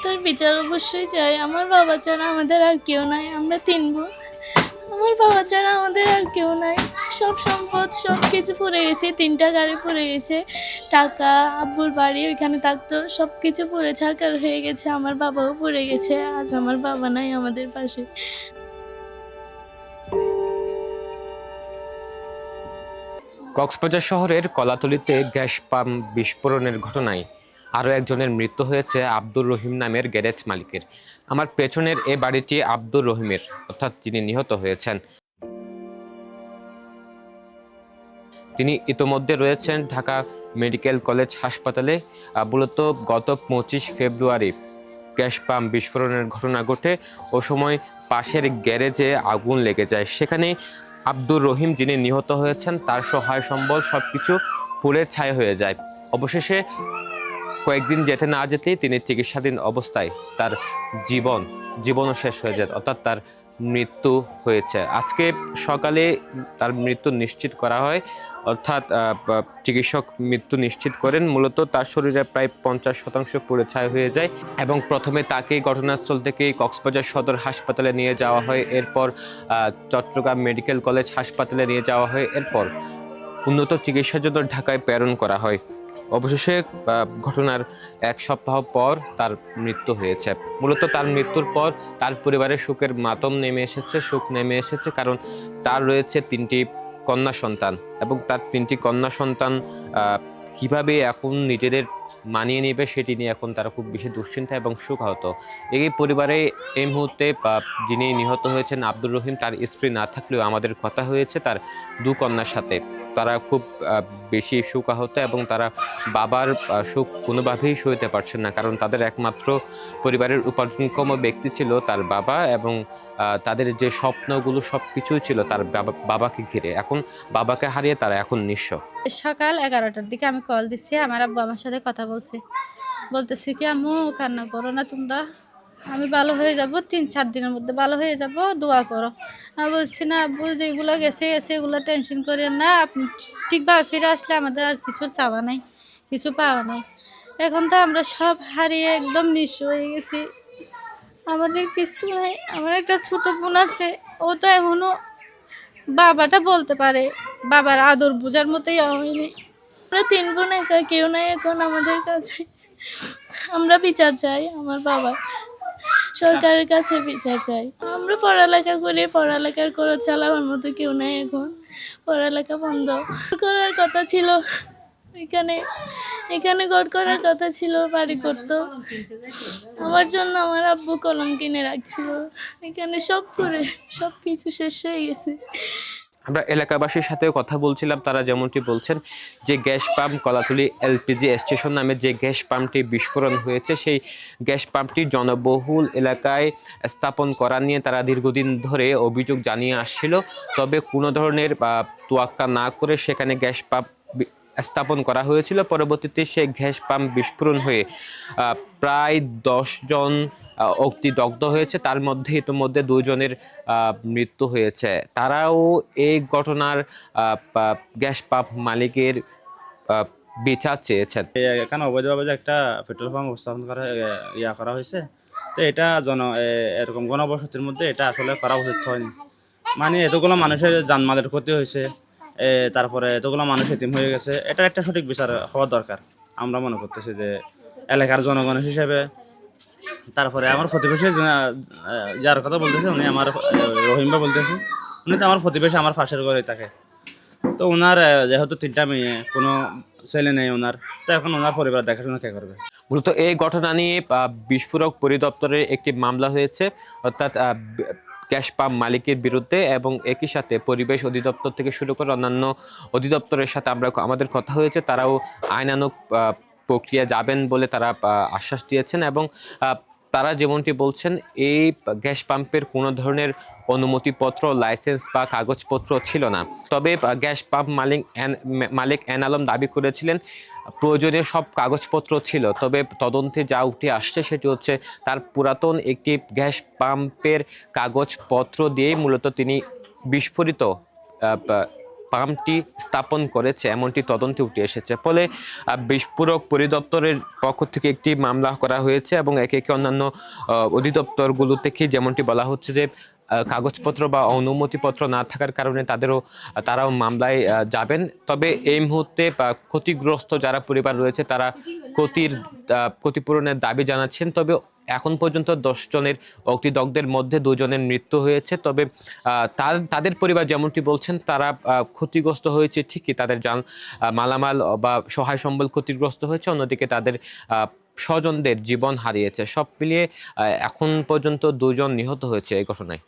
তার বিচার অবশ্যই চাই। আমার বাবা ছাড়া আমাদের আর কেউ নাই, আমরা 3 বোন। আমার বাবা ছাড়া আমাদের আর কেউ নাই। সব সম্পদ সব কিছু পুড়ে গেছে, 3টা গাড়ি পুড়ে গেছে, টাকা, আব্বুর বাড়ি ওইখানে থাকতো, সব কিছু পুড়ে ছারখার হয়ে গেছে। আমার বাবাও পুড়ে গেছে, আজ আমার বাবা নাই আমাদের পাশে। কক্সবাজার শহরের কলাতলিতে গ্যাস পাম্প বিস্ফোরণের ঘটনায় আরও একজনের মৃত্যু হয়েছে আব্দুর রহিম নামের গ্যারেজ মালিকের। আমার পেছনের এ বাড়িটি আব্দুর রহিমের, অর্থাৎ যিনি নিহত হয়েছেন। তিনি ইতোমধ্যে রয়েছেন ঢাকা মেডিকেল কলেজ হাসপাতালে। মূলত গত 25 ফেব্রুয়ারি গ্যাস পাম্প বিস্ফোরণের ঘটনা ঘটে। ও সময় পাশের গ্যারেজে আগুন লেগে যায়। সেখানে আব্দুর রহিম যিনি নিহত হয়েছেন তার সহায় সম্বল সবকিছু পুড়ে ছাই হয়ে যায়। অবশেষে কয়েকদিন যেতে না যেতেই তিনি চিকিৎসাধীন অবস্থায় তার জীবনও শেষ হয়ে যায়, অর্থাৎ তার মৃত্যু হয়েছে। আজকে সকালে তার মৃত্যু নিশ্চিত করা হয়, অর্থাৎ চিকিৎসক মৃত্যু নিশ্চিত করেন। মূলত তার শরীরে প্রায় 50% পুড়ে ছাই হয়ে যায় এবং প্রথমে তাকে ঘটনাস্থল থেকে কক্সবাজার সদর হাসপাতালে নিয়ে যাওয়া হয়, এরপর চট্টগ্রাম মেডিকেল কলেজ হাসপাতালে নিয়ে যাওয়া হয়, এরপর উন্নত চিকিৎসার জন্য ঢাকায় প্রেরণ করা হয়। অবশেষে ঘটনার 1 সপ্তাহ পর তার মৃত্যু হয়েছে। মূলত তার মৃত্যুর পর তার পরিবারের শোকের মাতম নেমে এসেছে, শোক নেমে এসেছে, কারণ তার রয়েছে 3টি কন্যা সন্তান এবং তার 3টি কন্যা সন্তান কিভাবে এখন নিজেদের মানিয়ে নেবে সেটি নিয়ে এখন তারা খুব বেশি দুশ্চিন্তা এবং শোকাহত। এই পরিবারে এই মুহূর্তে যিনি নিহত হয়েছেন আব্দুর রহিম, তার স্ত্রী না থাকলেও আমাদের কথা হয়েছে তার 2 কন্যার সাথে। তারা খুব বেশি শোকাহত এবং তারা বাবার শোক কোনোভাবেই সইতে পারছেন না, কারণ তাদের একমাত্র পরিবারের উপার্জনক্ষম ব্যক্তি ছিল তার বাবা এবং তাদের যে স্বপ্নগুলো সবকিছুই ছিল তার বাবাকে ঘিরে। এখন বাবাকে হারিয়ে তারা এখন নিঃস্ব। সকাল 11টার দিকে আমি কল দিচ্ছি, আমার আব্বু আমার সাথে কথা বলতেছি কি আম্মু কান্না করো না তোমরা, আমি ভালো হয়ে যাব, 3-4 দিনের মধ্যে ভালো হয়ে যাব, দোয়া করো। আমি বলছি না আব্বু, যেগুলো গেছে গেছে এগুলো টেনশন করেন না, আপনি ঠিকভাবে ফিরে আসলে আমাদের আর কিছু চাওয়া নাই, কিছু পাওয়া নাই। এখন তো আমরা সব হারিয়ে একদম নিঃস্ব হয়ে গেছি, আমাদের কিছু নাই। আমার একটা ছোট বোন আছে, ও তো এখনো বাবাটা বলতে পারে, বাবার আদর বোঝার মতোই হয়নি। আমরা 3 বোন, একা কেউ নাই এখন আমাদের কাছে। আমরা বিচার চাই, আমার বাবা সরকারের কাছে বিচার চাই। আমরা পড়ালেখা করি, পড়ালেখার খরচ চালাবার মতো কেউ নাই এখন, পড়ালেখা বন্ধ। করার কথা ছিল এখানে, এখানে ঘর করার কথা ছিল, বাড়ি করতো। আমার জন্য আমার আব্বু কলম কিনে রাখছিল, এখানে সব করে সব কিছু শেষ হয়ে গেছে। আমরা এলাকাবাসীর সাথেও কথা বলছিলাম, তারা যেমনটি বলছেন যে gas pump Kolatoli LPG station নামে যে গ্যাস পাম্পটি বিস্ফোরণ হয়েছে, সেই গ্যাস পাম্পটি জনবহুল এলাকায় স্থাপন করা নিয়ে তারা দীর্ঘদিন ধরে অভিযোগ জানিয়ে আসছিল। তবে কোনো ধরনের তোয়াক্কা না করে সেখানে গ্যাস পাম্প স্থাপন করা হয়েছিল। পরবর্তীতে সেই গ্যাস পাম্প বিস্ফোরণ হয়ে প্রায় 10 জন অগ্নিদগ্ধ হয়েছে, তার মধ্যে ইতিমধ্যে 2 জনের মৃত্যু হয়েছে। তারাও এই ঘটনার গ্যাস পাম্প মালিকের বিচার চেয়েছেন। এখানে অবৈধভাবে যে একটা পেট্রোল পাম্প স্থাপন করা করা হয়েছে, তো এটা এরকম গণবসতির মধ্যে এটা আসলে করা উচিত হয়নি। মানে এতগুলো মানুষের জানমালের ক্ষতি হয়েছে, তারপরে এতগুলো মানুষ এতিম হয়ে গেছে, এটা একটা সঠিক বিচার হওয়া দরকার আমরা মনে করতেছি যে এলাকার জনগণ হিসেবে। তারপরে আমার প্রতিবেশী যার কথা বলতেছে উনি আমার রহিমবা বলতেছে, উনি তো আমার প্রতিবেশী, আমার পাশের ঘরে থাকে। তো ওনার যেহেতু 3টা মেয়ে, কোনো ছেলে নেই ওনার, তো এখন ওনার পরিবার দেখাশোনা কে করবে? মূলত এই ঘটনা নিয়ে বিস্ফোরক পরিদপ্তরের একটি মামলা হয়েছে, অর্থাৎ গ্যাস পাম্প মালিকের বিরুদ্ধে, এবং একই সাথে পরিবেশ অধিদপ্তর থেকে শুরু করে অন্যান্য অধিদপ্তরের সাথে আমাদের কথা হয়েছে। তারাও আইনানুগ প্রক্রিয়া যাবেন বলে তারা আশ্বাস দিয়েছেন এবং তারা যেমনটি বলছেন এই গ্যাস পাম্পের কোনো ধরনের অনুমতিপত্র, লাইসেন্স বা কাগজপত্র ছিল না। তবে গ্যাস পাম্প মালিক এন আলম দাবি করেছিলেন প্রয়োজনীয় সব কাগজপত্র ছিল। তবে তদন্তে যা উঠে আসছে সেটি হচ্ছে তার পুরাতন একটি গ্যাস পাম্পের কাগজপত্র দিয়েই মূলত তিনি বিস্ফোরিত পাম্পটি স্থাপন করেছে এমনটি তদন্তে উঠে এসেছে। ফলে বিস্ফোরক পরিদপ্তরের পক্ষ থেকে একটি মামলা করা হয়েছে এবং একে একে অন্যান্য অধিদপ্তরগুলো থেকে যেমনটি বলা হচ্ছে যে কাগজপত্র বা অনুমতিপত্র না থাকার কারণে তারাও মামলায় যাবেন। তবে এই মুহূর্তে ক্ষতিগ্রস্ত যারা পরিবার রয়েছে তারা ক্ষতিপূরণের দাবি জানাচ্ছেন। তবে এখন পর্যন্ত 10 জনের অগ্নিদগ্ধের মধ্যে 2 জনের মৃত্যু হয়েছে। তবে তাদের পরিবার যেমনটি বলছেন তারা ক্ষতিগ্রস্ত হয়েছে ঠিকই, তাদের মালামাল বা সহায় সম্বল ক্ষতিগ্রস্ত হয়েছে, অন্যদিকে তাদের স্বজনদের জীবন হারিয়েছে। সব মিলিয়ে এখন পর্যন্ত 2 জন নিহত হয়েছে এই ঘটনায়।